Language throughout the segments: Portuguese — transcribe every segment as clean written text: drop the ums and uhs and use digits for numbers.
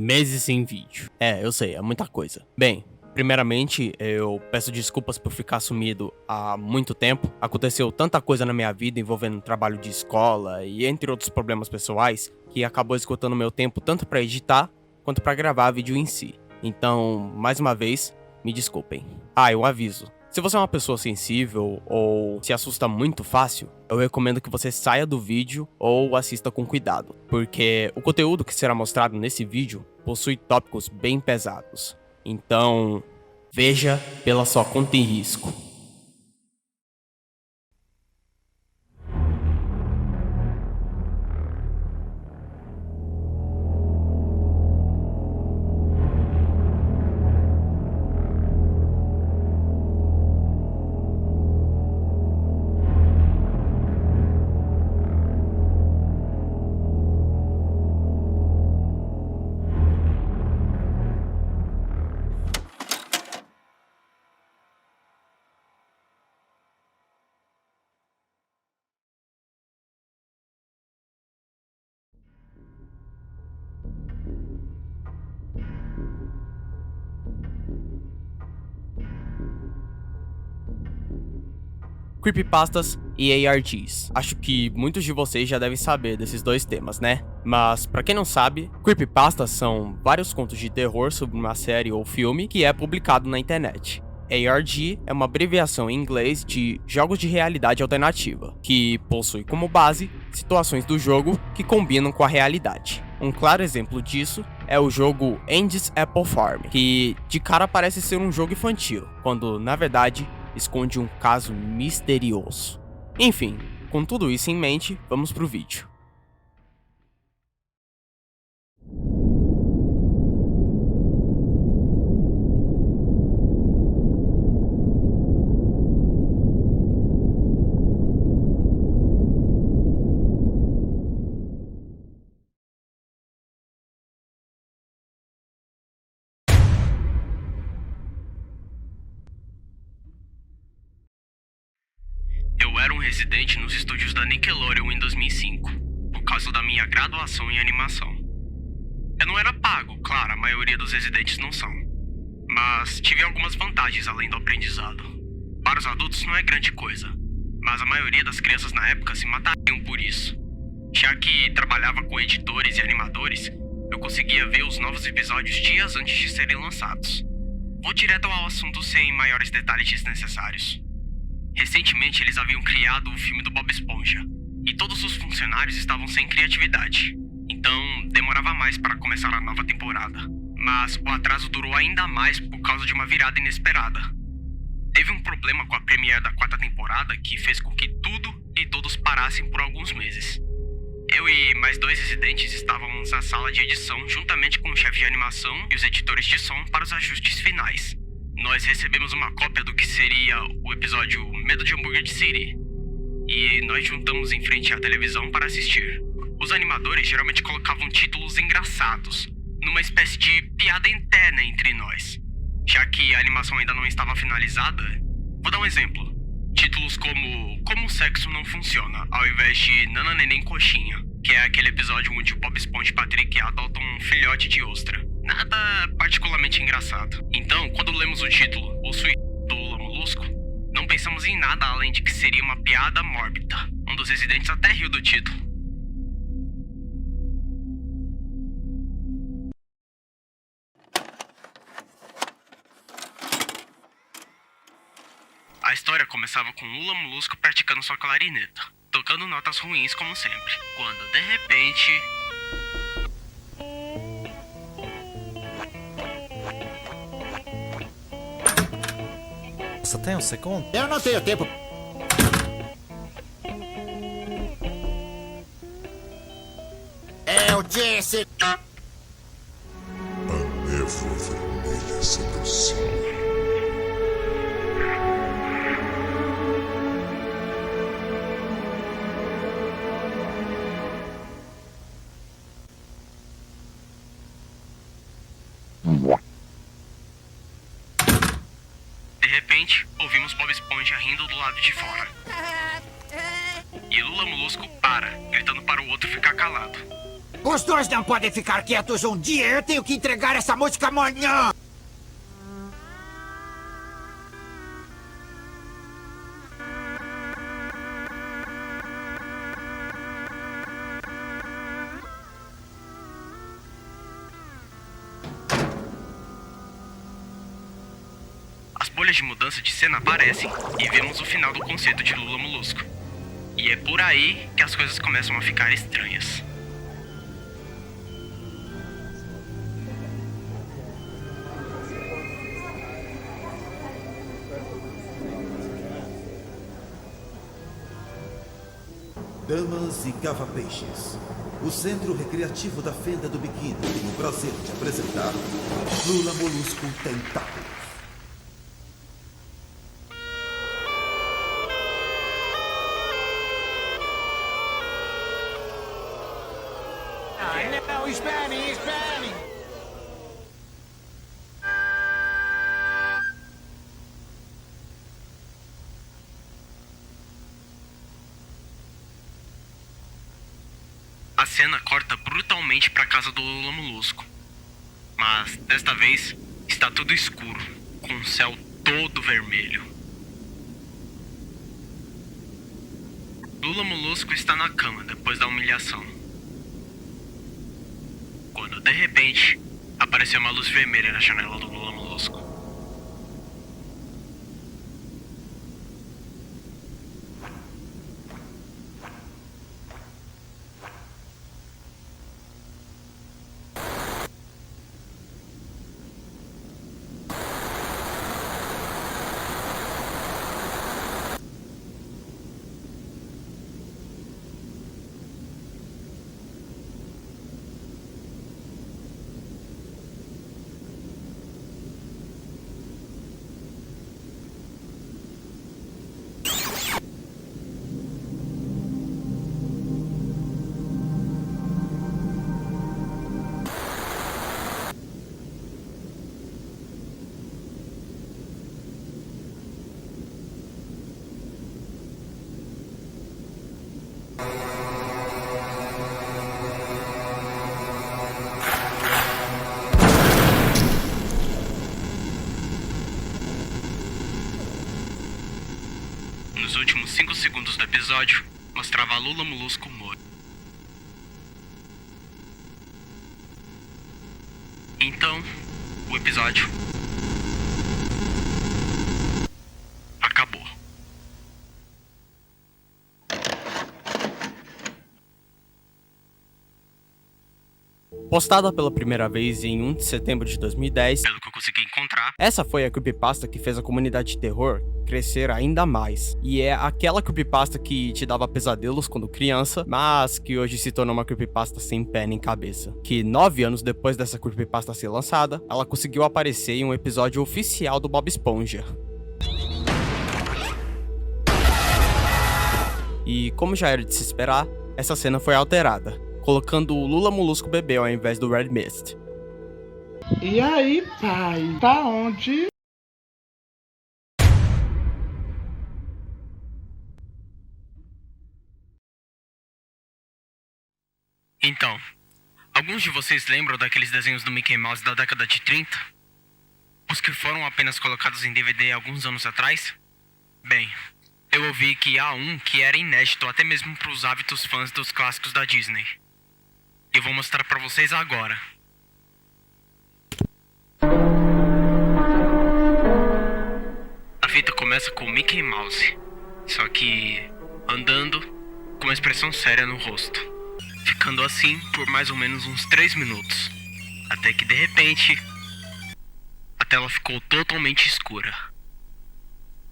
meses sem vídeo. Eu sei, é muita coisa. Bem, primeiramente, eu peço desculpas por ficar sumido há muito tempo. Aconteceu tanta coisa na minha vida envolvendo trabalho de escola e entre outros problemas pessoais que acabou esgotando meu tempo tanto pra editar quanto pra gravar vídeo em si. Então, mais uma vez, me desculpem. Um aviso. Se você é uma pessoa sensível ou se assusta muito fácil, eu recomendo que você saia do vídeo ou assista com cuidado, porque o conteúdo que será mostrado nesse vídeo possui tópicos bem pesados. Então, veja pela sua conta e risco. Creepypastas e ARGs. Acho que muitos de vocês já devem saber desses dois temas, né? Mas, pra quem não sabe, creepypastas são vários contos de terror sobre uma série ou filme que é publicado na internet. ARG é uma abreviação em inglês de Jogos de Realidade Alternativa, que possui como base situações do jogo que combinam com a realidade. Um claro exemplo disso é o jogo Andy's Apple Farm, que de cara parece ser um jogo infantil, quando na verdade esconde um caso misterioso. Enfim, com tudo isso em mente, vamos pro vídeo. Eu era um residente nos estúdios da Nickelodeon em 2005, por causa da minha graduação em animação. Eu não era pago, claro, a maioria dos residentes não são. Mas tive algumas vantagens além do aprendizado. Para os adultos não é grande coisa, mas a maioria das crianças na época se matariam por isso. Já que trabalhava com editores e animadores, eu conseguia ver os novos episódios dias antes de serem lançados. Vou direto ao assunto sem maiores detalhes desnecessários. Recentemente eles haviam criado o filme do Bob Esponja, e todos os funcionários estavam sem criatividade, então demorava mais para começar a nova temporada. Mas o atraso durou ainda mais por causa de uma virada inesperada. Teve um problema com a premiere da 4ª temporada que fez com que tudo e todos parassem por alguns meses. Eu e mais 2 residentes estávamos na sala de edição juntamente com o chefe de animação e os editores de som para os ajustes finais. Nós recebemos uma cópia do que seria o episódio Medo de Hambúrguer City, e nós juntamos em frente à televisão para assistir. Os animadores geralmente colocavam títulos engraçados, numa espécie de piada interna entre nós. Já que a animação ainda não estava finalizada, vou dar um exemplo. Títulos como o sexo não funciona, ao invés de Nana Neném Coxinha, que é aquele episódio onde o Bob Esponja e Patrick adotam um filhote de ostra. Nada particularmente engraçado. Então, quando lemos o título, O Suicídio do Lula Molusco, não pensamos em nada além de que seria uma piada mórbida. Um dos residentes até riu do título. A história começava com Lula Molusco praticando sua clarineta, tocando notas ruins como sempre, quando de repente... Só tem um segundo? Eu não tenho tempo. Eu disse... A névoa vermelha se aproxima. De repente, ouvimos Bob Esponja rindo do lado de fora. E Lula Molusco para, gritando para o outro ficar calado. Os dois não podem ficar quietos um dia. Eu tenho que entregar essa música amanhã. As bolhas de mudança de cena aparecem e vemos o final do concerto de Lula Molusco. E é por aí que as coisas começam a ficar estranhas. Damas e cava-peixes, o Centro Recreativo da Fenda do Biquíni tem o prazer de apresentar Lula Molusco Tentáculos. Não, esperem. A cena corta brutalmente para a casa do Lula Molusco. Mas, desta vez, está tudo escuro, com o céu todo vermelho. Lula Molusco está na cama depois da humilhação. Quando, de repente, apareceu uma luz vermelha na janela do Lula Molusco. Nos últimos 5 segundos do episódio, mostrava a Lula Molusco morto. Então, o episódio acabou. Postada pela primeira vez em 1 de setembro de 2010, Pelo que eu consegui encontrar, essa foi a creepypasta que fez a comunidade de terror crescer ainda mais. E é aquela creepypasta que te dava pesadelos quando criança, mas que hoje se tornou uma creepypasta sem pé nem cabeça. Que 9 anos depois dessa creepypasta ser lançada, ela conseguiu aparecer em um episódio oficial do Bob Esponja. E como já era de se esperar, essa cena foi alterada, colocando o Lula Molusco bebê ao invés do Red Mist. E aí, pai? Tá onde? então, alguns de vocês lembram daqueles desenhos do Mickey Mouse da década de 30? Os que foram apenas colocados em DVD alguns anos atrás? Bem, eu ouvi que há um que era inédito até mesmo para os hábitos fãs dos clássicos da Disney. Eu vou mostrar para vocês agora. A fita começa com o Mickey Mouse, só que andando com uma expressão séria no rosto. Ficando assim por mais ou menos uns 3 minutos. Até que de repente, a tela ficou totalmente escura.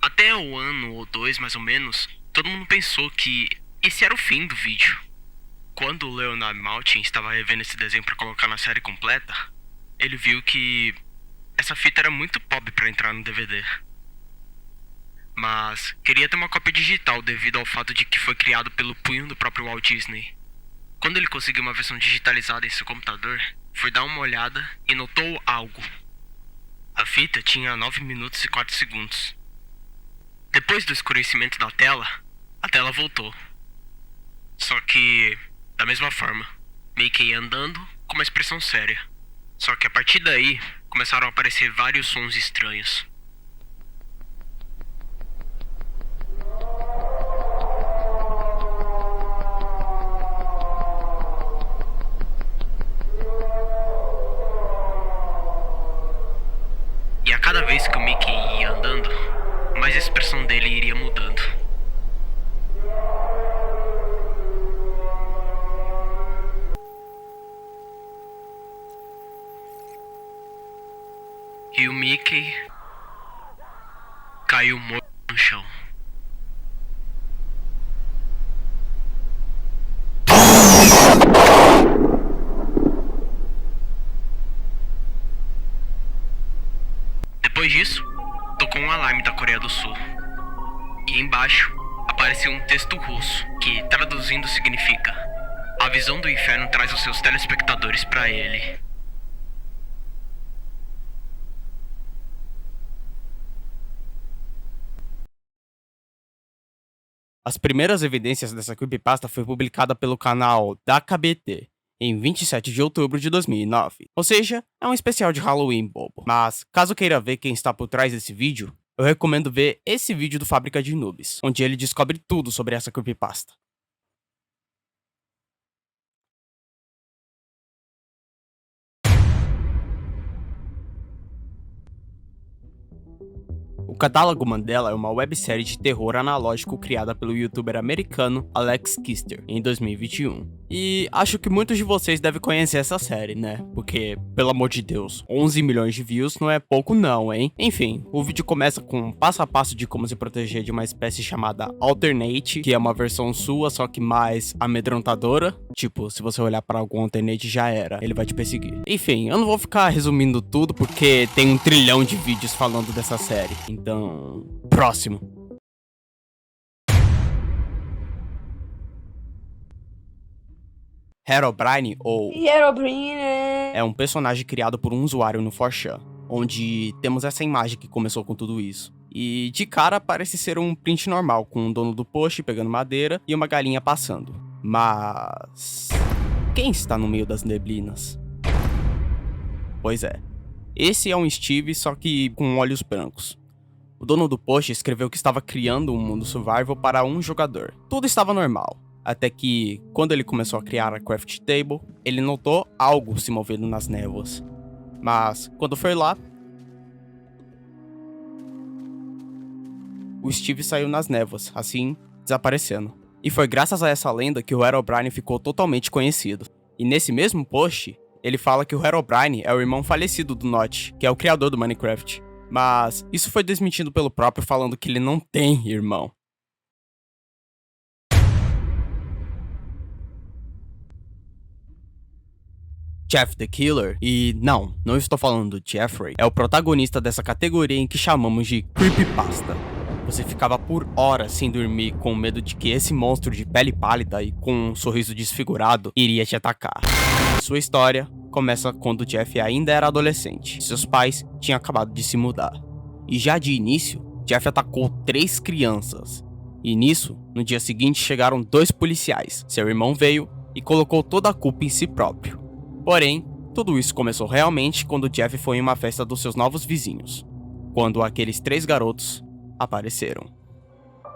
Até o ano ou 2 mais ou menos, todo mundo pensou que esse era o fim do vídeo. Quando o Leonard Maltin estava revendo esse desenho para colocar na série completa, ele viu que essa fita era muito pobre para entrar no DVD. Mas queria ter uma cópia digital devido ao fato de que foi criado pelo punho do próprio Walt Disney. Quando ele conseguiu uma versão digitalizada em seu computador, foi dar uma olhada e notou algo. A fita tinha 9 minutos e 4 segundos. Depois do escurecimento da tela, a tela voltou. Só que, da mesma forma, Mickey andando com uma expressão séria. Só que a partir daí, começaram a aparecer vários sons estranhos. E a cada vez que o Mickey ia andando, mais a expressão dele iria mudando. E o Mickey caiu morto no chão. Depois disso, tocou um alarme da Coreia do Sul. E embaixo apareceu um texto russo que, traduzindo, significa: a visão do inferno traz os seus telespectadores para ele. As primeiras evidências dessa creepypasta foi publicada pelo canal da KBT em 27 de outubro de 2009. Ou seja, é um especial de Halloween bobo. Mas, caso queira ver quem está por trás desse vídeo, eu recomendo ver esse vídeo do Fábrica de Noobs, onde ele descobre tudo sobre essa creepypasta. O Catálogo Mandela é uma websérie de terror analógico criada pelo youtuber americano Alex Kister em 2021. E acho que muitos de vocês devem conhecer essa série, né? Porque, pelo amor de Deus, 11 milhões de views não é pouco não, hein? Enfim, o vídeo começa com um passo a passo de como se proteger de uma espécie chamada Alternate, que é uma versão sua, só que mais amedrontadora. Tipo, se você olhar pra algum Alternate já era, ele vai te perseguir. Enfim, eu não vou ficar resumindo tudo porque tem 1 trilhão de vídeos falando dessa série. Então, próximo. Herobrine, ou Herobrine é um personagem criado por um usuário no 4chan, onde temos essa imagem que começou com tudo isso. E de cara parece ser um print normal, com o dono do post pegando madeira e uma galinha passando. Mas quem está no meio das neblinas? Pois é, esse é um Steve, só que com olhos brancos. O dono do post escreveu que estava criando um mundo survival para um jogador. Tudo estava normal. Até que, quando ele começou a criar a craft table, ele notou algo se movendo nas névoas. Mas, quando foi lá, o Steve saiu nas névoas, assim, desaparecendo. E foi graças a essa lenda que o Herobrine ficou totalmente conhecido. E nesse mesmo post, ele fala que o Herobrine é o irmão falecido do Notch, que é o criador do Minecraft. Mas isso foi desmentido pelo próprio, falando que ele não tem irmão. Jeff the Killer, e não estou falando do Jeffrey, é o protagonista dessa categoria em que chamamos de creepypasta. Você ficava por horas sem dormir com medo de que esse monstro de pele pálida e com um sorriso desfigurado iria te atacar. Sua história começa quando Jeff ainda era adolescente. Seus pais tinham acabado de se mudar. E já de início, Jeff atacou 3 crianças. E nisso, no dia seguinte chegaram 2 policiais. Seu irmão veio e colocou toda a culpa em si próprio. Porém, tudo isso começou realmente quando Jeff foi em uma festa dos seus novos vizinhos, quando aqueles 3 garotos apareceram.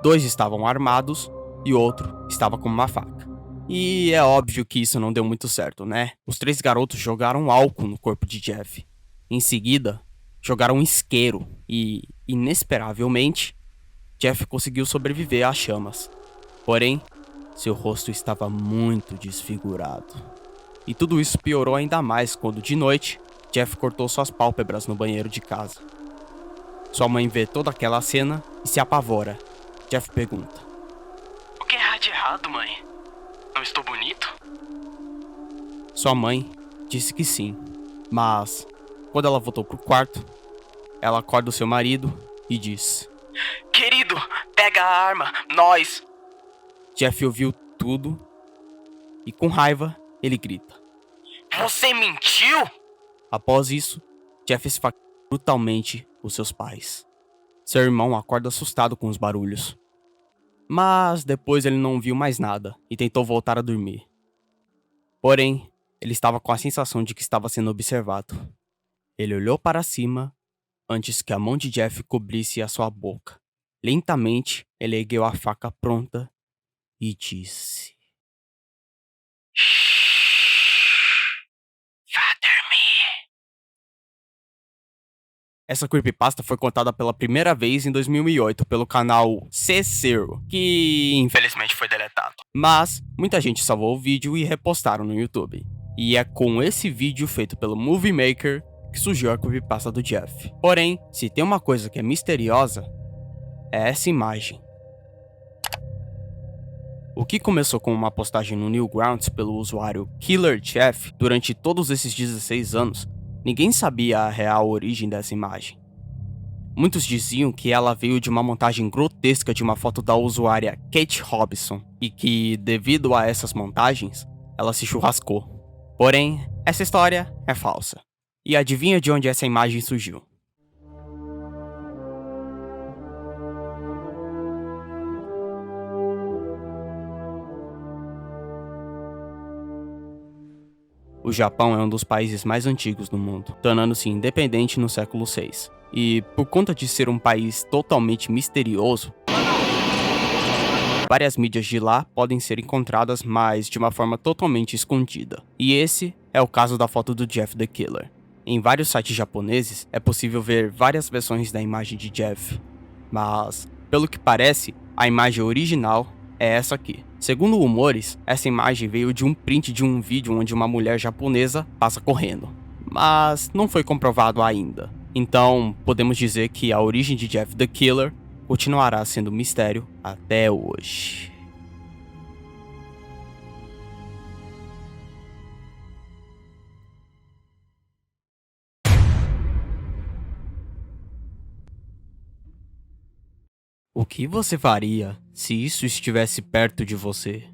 2 estavam armados e o outro estava com uma faca. E é óbvio que isso não deu muito certo, né? Os 3 garotos jogaram álcool no corpo de Jeff. Em seguida, jogaram um isqueiro e, inesperavelmente, Jeff conseguiu sobreviver às chamas. Porém, seu rosto estava muito desfigurado. E tudo isso piorou ainda mais quando, de noite, Jeff cortou suas pálpebras no banheiro de casa. Sua mãe vê toda aquela cena e se apavora. Jeff pergunta: O que há de errado, mãe? Não estou bonito? Sua mãe disse que sim, mas quando ela voltou pro quarto, ela acorda o seu marido e diz: Querido, pega a arma, nós! Jeff ouviu tudo e, com raiva, ele grita: Você mentiu? Após isso, Jeff esfaqueia brutalmente os seus pais. Seu irmão acorda assustado com os barulhos. Mas depois ele não viu mais nada e tentou voltar a dormir. Porém, ele estava com a sensação de que estava sendo observado. Ele olhou para cima antes que a mão de Jeff cobrisse a sua boca. Lentamente, ele ergueu a faca pronta e disse: Essa creepypasta foi contada pela primeira vez em 2008 pelo canal C0, que infelizmente foi deletado. Mas muita gente salvou o vídeo e repostaram no YouTube. E é com esse vídeo feito pelo Movie Maker que surgiu a creepypasta do Jeff. Porém, se tem uma coisa que é misteriosa, é essa imagem. O que começou com uma postagem no Newgrounds pelo usuário Killer Jeff durante todos esses 16 anos, ninguém sabia a real origem dessa imagem. Muitos diziam que ela veio de uma montagem grotesca de uma foto da usuária Kate Robson e que, devido a essas montagens, ela se churrascou. Porém, essa história é falsa. E adivinha de onde essa imagem surgiu? O Japão é um dos países mais antigos do mundo, tornando-se independente no século VI. E, por conta de ser um país totalmente misterioso, várias mídias de lá podem ser encontradas, mas de uma forma totalmente escondida. E esse é o caso da foto do Jeff the Killer. Em vários sites japoneses é possível ver várias versões da imagem de Jeff, mas, pelo que parece, a imagem original é essa aqui. Segundo rumores, essa imagem veio de um print de um vídeo onde uma mulher japonesa passa correndo, mas não foi comprovado ainda. Então, podemos dizer que a origem de Jeff the Killer continuará sendo um mistério até hoje. O que você faria se isso estivesse perto de você?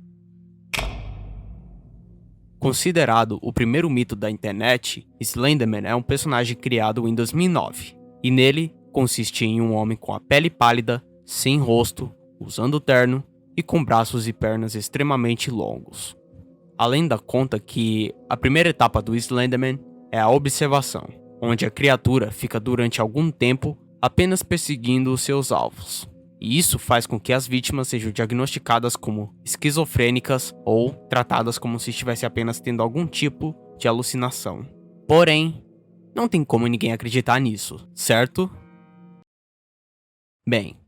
Considerado o primeiro mito da internet, Slenderman é um personagem criado em 2009, e nele consiste em um homem com a pele pálida, sem rosto, usando terno e com braços e pernas extremamente longos. A lenda conta que a primeira etapa do Slenderman é a observação, onde a criatura fica durante algum tempo apenas perseguindo os seus alvos. E isso faz com que as vítimas sejam diagnosticadas como esquizofrênicas ou tratadas como se estivesse apenas tendo algum tipo de alucinação. Porém, não tem como ninguém acreditar nisso, certo? Bem,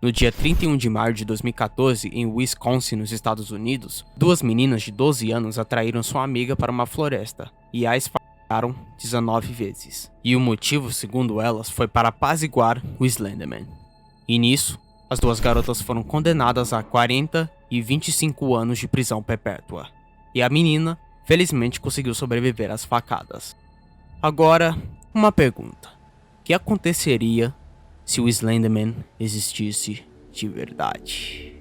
no dia 31 de maio de 2014, em Wisconsin, nos Estados Unidos, duas meninas de 12 anos atraíram sua amiga para uma floresta e a esfaquearam 19 vezes. E o motivo, segundo elas, foi para apaziguar o Slenderman. E nisso, as duas garotas foram condenadas a 40 e 25 anos de prisão perpétua. E a menina, felizmente, conseguiu sobreviver às facadas. Agora, uma pergunta. O que aconteceria se o Slenderman existisse de verdade?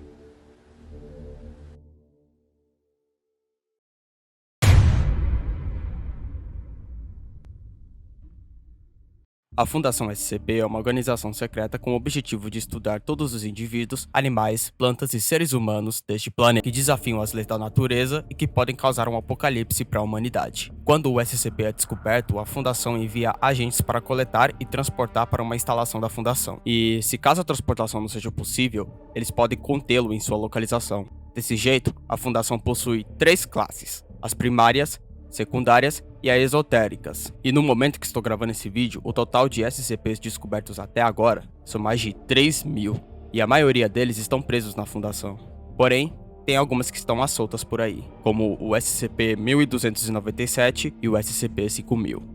A Fundação SCP é uma organização secreta com o objetivo de estudar todos os indivíduos, animais, plantas e seres humanos deste planeta que desafiam as leis da natureza e que podem causar um apocalipse para a humanidade. Quando o SCP é descoberto, a Fundação envia agentes para coletar e transportar para uma instalação da Fundação. E, se caso a transportação não seja possível, eles podem contê-lo em sua localização. Desse jeito, a Fundação possui 3 classes: as primárias, secundárias e as esotéricas. E no momento que estou gravando esse vídeo, o total de SCPs descobertos até agora são mais de 3.000, e a maioria deles estão presos na Fundação. Porém, tem algumas que estão às soltas por aí, como o SCP-1297 e o SCP-5000.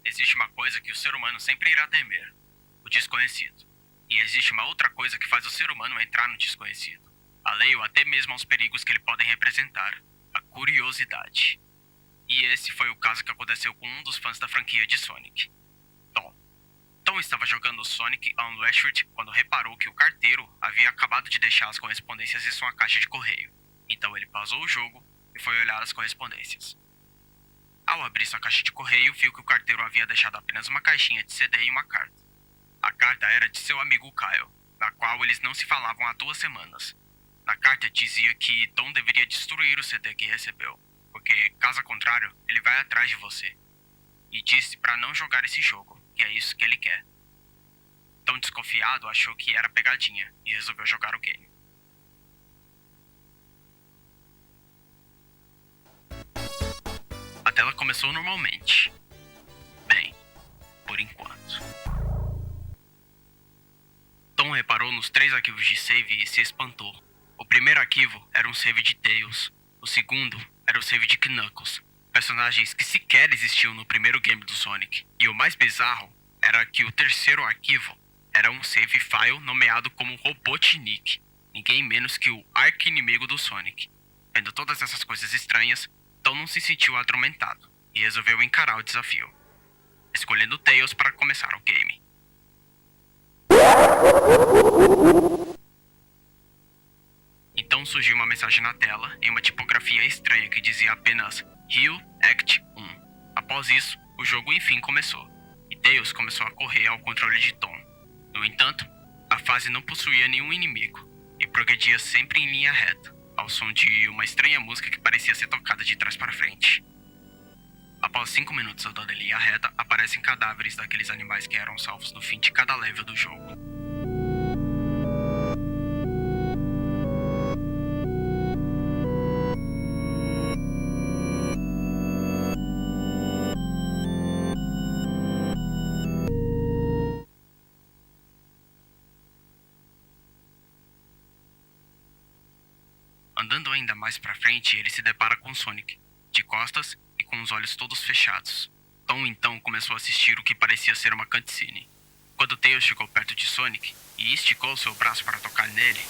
Existe uma coisa que o ser humano sempre irá temer: o desconhecido. E existe uma outra coisa que faz o ser humano entrar no desconhecido, alheio até mesmo aos perigos que ele podem representar: a curiosidade. E esse foi o caso que aconteceu com um dos fãs da franquia de Sonic, Tom. Tom estava jogando Sonic Unleashed quando reparou que o carteiro havia acabado de deixar as correspondências em sua caixa de correio. Então ele pausou o jogo e foi olhar as correspondências. Ao abrir sua caixa de correio, viu que o carteiro havia deixado apenas uma caixinha de CD e uma carta. A carta era de seu amigo Kyle, na qual eles não se falavam há 2 semanas. Na carta dizia que Tom deveria destruir o CD que recebeu, porque, caso contrário, ele vai atrás de você. E disse para não jogar esse jogo, que é isso que ele quer. Tom, desconfiado, achou que era pegadinha e resolveu jogar o game. A tela começou normalmente. Bem, por enquanto. Tom reparou nos 3 arquivos de save e se espantou. O primeiro arquivo era um save de Tails. O segundo era o save de Knuckles, personagens que sequer existiam no primeiro game do Sonic. E o mais bizarro era que o terceiro arquivo era um save file nomeado como Robotnik, ninguém menos que o arqui-inimigo do Sonic. Vendo todas essas coisas estranhas, Tom não se sentiu atormentado e resolveu encarar o desafio, escolhendo Tails para começar o game. Então surgiu uma mensagem na tela em uma tipografia estranha que dizia apenas Heal Act 1. Após isso, o jogo enfim começou, e Tails começou a correr ao controle de Tom. No entanto, a fase não possuía nenhum inimigo, e progredia sempre em linha reta, ao som de uma estranha música que parecia ser tocada de trás para frente. Após 5 minutos andando em linha reta, aparecem cadáveres daqueles animais que eram salvos no fim de cada level do jogo. Andando ainda mais pra frente, ele se depara com Sonic, de costas e com os olhos todos fechados. Tom então começou a assistir o que parecia ser uma cutscene. Quando Tails chegou perto de Sonic e esticou seu braço para tocar nele...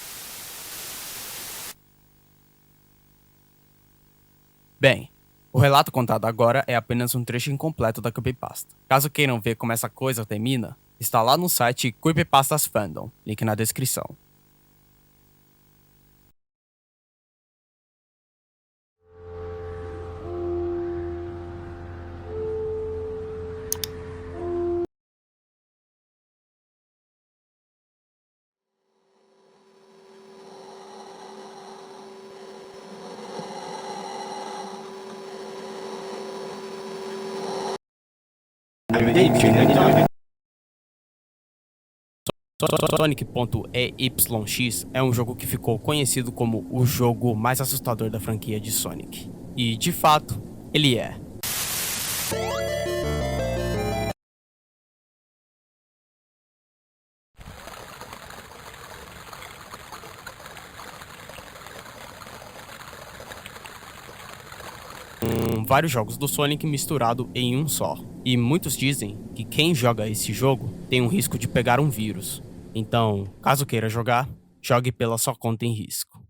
Bem, o relato contado agora é apenas um trecho incompleto da creepypasta. Caso queiram ver como essa coisa termina, está lá no site Creepypastas Fandom, link na descrição. Sonic.EYX é um jogo que ficou conhecido como o jogo mais assustador da franquia de Sonic. E, de fato, ele é. Vários jogos do Sonic misturado em um só. E muitos dizem que quem joga esse jogo tem um risco de pegar um vírus. Então, caso queira jogar, jogue pela sua conta em risco.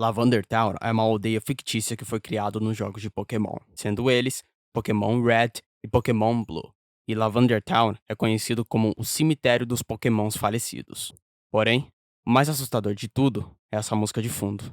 Lavender Town é uma aldeia fictícia que foi criada nos jogos de Pokémon, sendo eles Pokémon Red e Pokémon Blue. E Lavender Town é conhecido como o cemitério dos Pokémons falecidos. Porém, o mais assustador de tudo é essa música de fundo.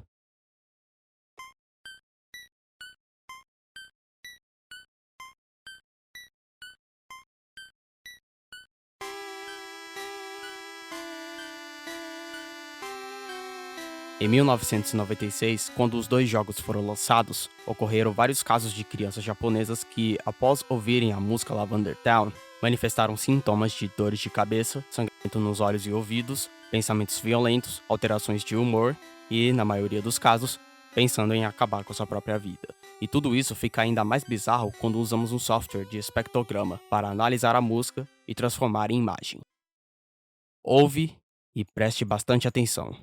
Em 1996, quando os 2 jogos foram lançados, ocorreram vários casos de crianças japonesas que, após ouvirem a música Lavender Town, manifestaram sintomas de dores de cabeça, sangramento nos olhos e ouvidos, pensamentos violentos, alterações de humor e, na maioria dos casos, pensando em acabar com sua própria vida. E tudo isso fica ainda mais bizarro quando usamos um software de espectrograma para analisar a música e transformar em imagem. Ouve e preste bastante atenção.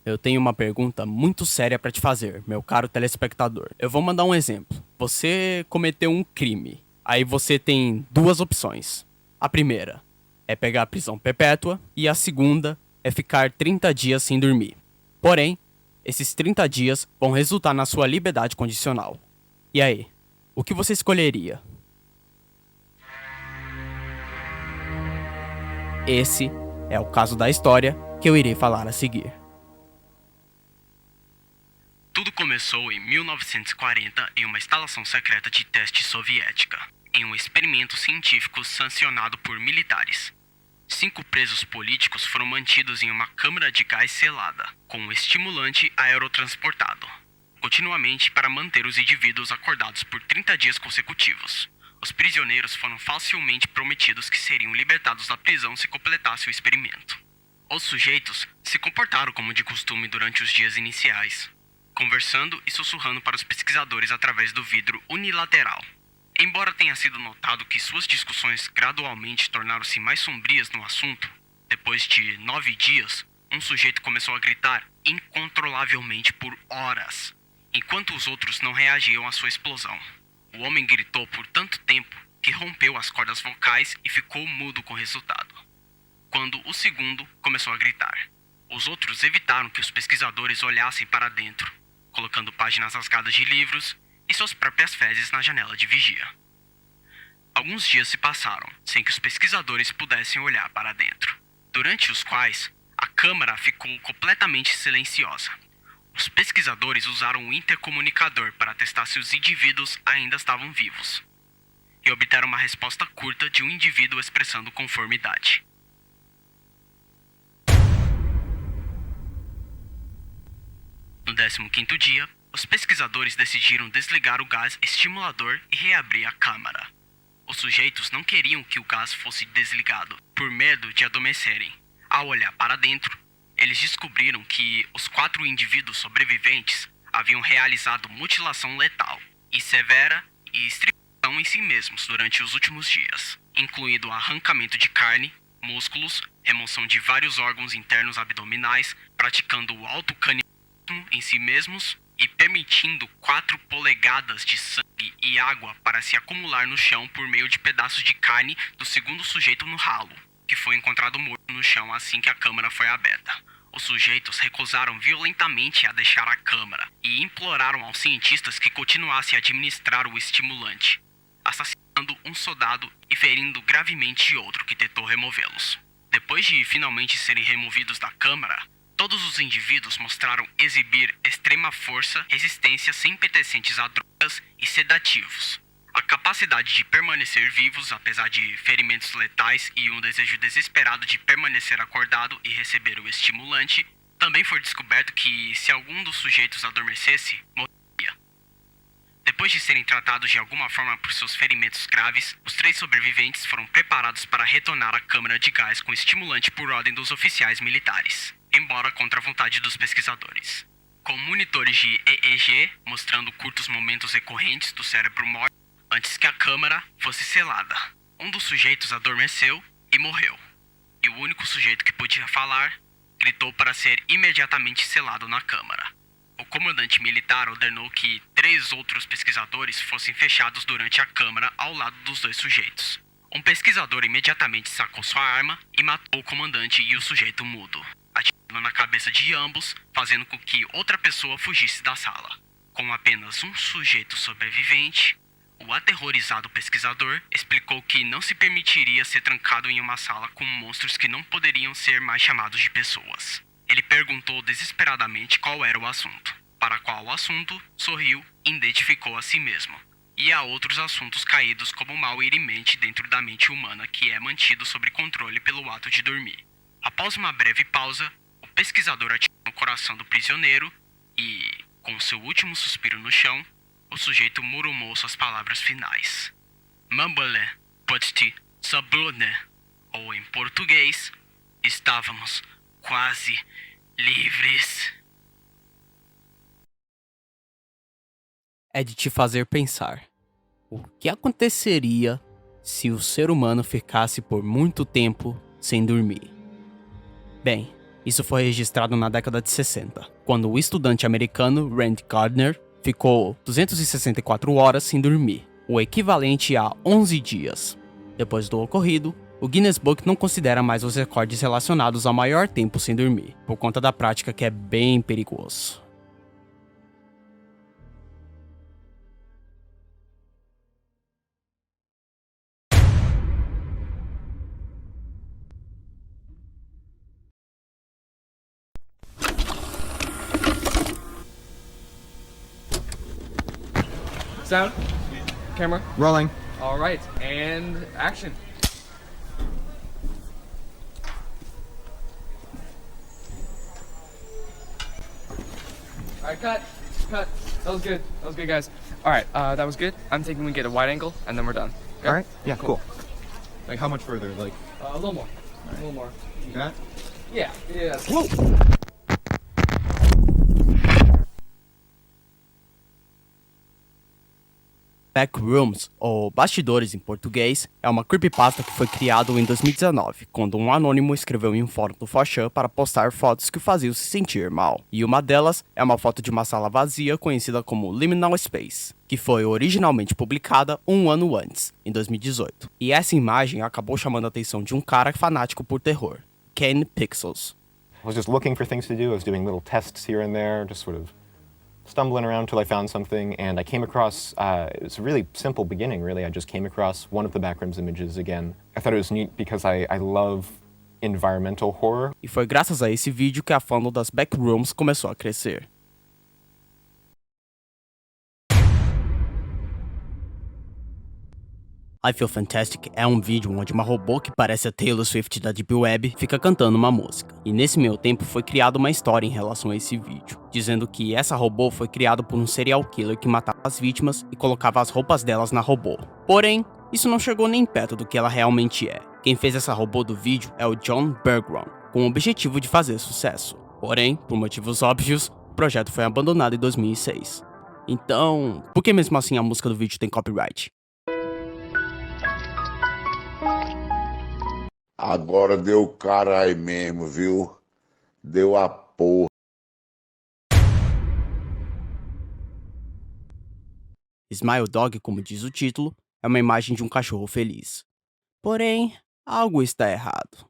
eu tenho uma pergunta muito séria pra te fazer, meu caro telespectador. Eu vou mandar um exemplo. Você cometeu um crime. Aí você tem duas opções. A primeira é pegar a prisão perpétua e a segunda é ficar 30 dias sem dormir. Porém, esses 30 dias vão resultar na sua liberdade condicional. E aí, o que você escolheria? Esse é o caso da história que eu irei falar a seguir. Tudo começou em 1940 em uma instalação secreta de teste soviética, em um experimento científico sancionado por militares. 5 presos políticos foram mantidos em uma câmara de gás selada, com um estimulante aerotransportado, continuamente para manter os indivíduos acordados por 30 dias consecutivos. Os prisioneiros foram facilmente prometidos que seriam libertados da prisão se completasse o experimento. Os sujeitos se comportaram como de costume durante os dias iniciais, conversando e sussurrando para os pesquisadores através do vidro unilateral. Embora tenha sido notado que suas discussões gradualmente tornaram-se mais sombrias no assunto, depois de 9 dias, um sujeito começou a gritar incontrolavelmente por horas, enquanto os outros não reagiam à sua explosão. O homem gritou por tanto tempo que rompeu as cordas vocais e ficou mudo com o resultado. Quando o segundo começou a gritar, os outros evitaram que os pesquisadores olhassem para dentro, colocando páginas rasgadas de livros e suas próprias fezes na janela de vigia. Alguns dias se passaram sem que os pesquisadores pudessem olhar para dentro, durante os quais a câmara ficou completamente silenciosa. Os pesquisadores usaram um intercomunicador para testar se os indivíduos ainda estavam vivos, e obteram uma resposta curta de um indivíduo expressando conformidade. No 15º dia, os pesquisadores decidiram desligar o gás estimulador e reabrir a câmara. Os sujeitos não queriam que o gás fosse desligado, por medo de adormecerem. Ao olhar para dentro, eles descobriram que os 4 indivíduos sobreviventes haviam realizado mutilação letal e severa e estripação em si mesmos durante os últimos dias, incluindo arrancamento de carne, músculos, remoção de vários órgãos internos abdominais, praticando o autocanibalismo em si mesmos e permitindo 4 polegadas de sangue e água para se acumular no chão por meio de pedaços de carne do segundo sujeito no ralo, que foi encontrado morto no chão assim que a câmara foi aberta. Os sujeitos recusaram violentamente a deixar a câmara e imploraram aos cientistas que continuassem a administrar o estimulante, assassinando um soldado e ferindo gravemente outro que tentou removê-los. Depois de finalmente serem removidos da câmara, todos os indivíduos mostraram exibir extrema força, resistência sem pertencentes a drogas e sedativos. A capacidade de permanecer vivos, apesar de ferimentos letais e um desejo desesperado de permanecer acordado e receber o estimulante, também foi descoberto que, se algum dos sujeitos adormecesse, morreria. Depois de serem tratados de alguma forma por seus ferimentos graves, os 3 sobreviventes foram preparados para retornar à câmara de gás com estimulante por ordem dos oficiais militares, embora contra a vontade dos pesquisadores. Com monitores de EEG mostrando curtos momentos recorrentes do cérebro morto antes que a câmara fosse selada. Um dos sujeitos adormeceu e morreu. E o único sujeito que podia falar gritou para ser imediatamente selado na câmara. O comandante militar ordenou que 3 outros pesquisadores fossem fechados durante a câmara ao lado dos 2 sujeitos. Um pesquisador imediatamente sacou sua arma e matou o comandante e o sujeito mudo, atirando na cabeça de ambos, fazendo com que outra pessoa fugisse da sala. Com apenas um sujeito sobrevivente, o aterrorizado pesquisador explicou que não se permitiria ser trancado em uma sala com monstros que não poderiam ser mais chamados de pessoas. Ele perguntou desesperadamente qual era o assunto, para qual assunto sorriu e identificou a si mesmo, e a outros assuntos caídos como mal irimente dentro da mente humana que é mantido sob controle pelo ato de dormir. Após uma breve pausa, o pesquisador atirou no coração do prisioneiro e, com seu último suspiro no chão, o sujeito murmurou suas palavras finais. Mambole, posti, sablone, ou em português, estávamos quase livres. É de te fazer pensar. O que aconteceria se o ser humano ficasse por muito tempo sem dormir? Bem, Isso foi registrado na década de 60, quando o estudante americano Rand Gardner ficou 264 horas sem dormir, o equivalente a 11 dias. Depois do ocorrido, o Guinness Book não considera mais os recordes relacionados ao maior tempo sem dormir, por conta da prática que é bem perigoso. Sound. Camera. Rolling. All right, and action. All right, cut. Cut. That was good. That was good, guys. All right, that was good. I'm thinking we get a wide angle, and then we're done. Okay? All right. Yeah, cool. Like how much further? Like A little more. A little more. that? Yeah. Yeah. Backrooms, ou Bastidores em português, é uma creepypasta que foi criado em 2019, quando um anônimo escreveu em um fórum do 4chan para postar fotos que o faziam se sentir mal. E uma delas é uma foto de uma sala vazia conhecida como Liminal Space, que foi originalmente publicada um ano antes, em 2018. E essa imagem acabou chamando a atenção de um cara fanático por terror, Ken Pixels. I was just looking for things to do. I was doing little tests here and there, just sort of stumbling around till I found something, and I came across, it was a really simple beginning, really. I just came across one of the Backrooms images again. I thought it was neat because I love environmental horror. E foi graças a esse vídeo que a fandom das Backrooms começou a crescer. I Feel Fantastic é um vídeo onde uma robô que parece a Taylor Swift da Deep Web fica cantando uma música. E nesse meio tempo foi criada uma história em relação a esse vídeo, dizendo que essa robô foi criada por um serial killer que matava as vítimas e colocava as roupas delas na robô. Porém, isso não chegou nem perto do que ela realmente é. Quem fez essa robô do vídeo é o John Bergeron, com o objetivo de fazer sucesso. Porém, por motivos óbvios, o projeto foi abandonado em 2006. Então, por que mesmo assim a música do vídeo tem copyright? Agora deu carai mesmo, viu? Deu a porra. Smile Dog, como diz o título, é uma imagem de um cachorro feliz. Porém, algo está errado.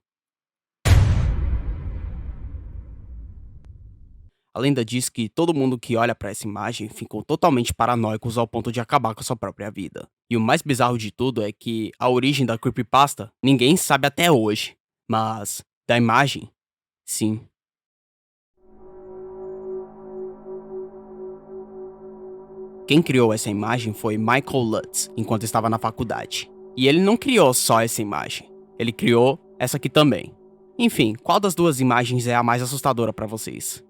A lenda diz que todo mundo que olha para essa imagem ficou totalmente paranoicos ao ponto de acabar com a sua própria vida. E o mais bizarro de tudo é que a origem da creepypasta ninguém sabe até hoje. Mas da imagem, sim. Quem criou essa imagem foi Michael Lutz, enquanto estava na faculdade. E ele não criou só essa imagem, ele criou essa aqui também. Enfim, qual das duas imagens é a mais assustadora para vocês?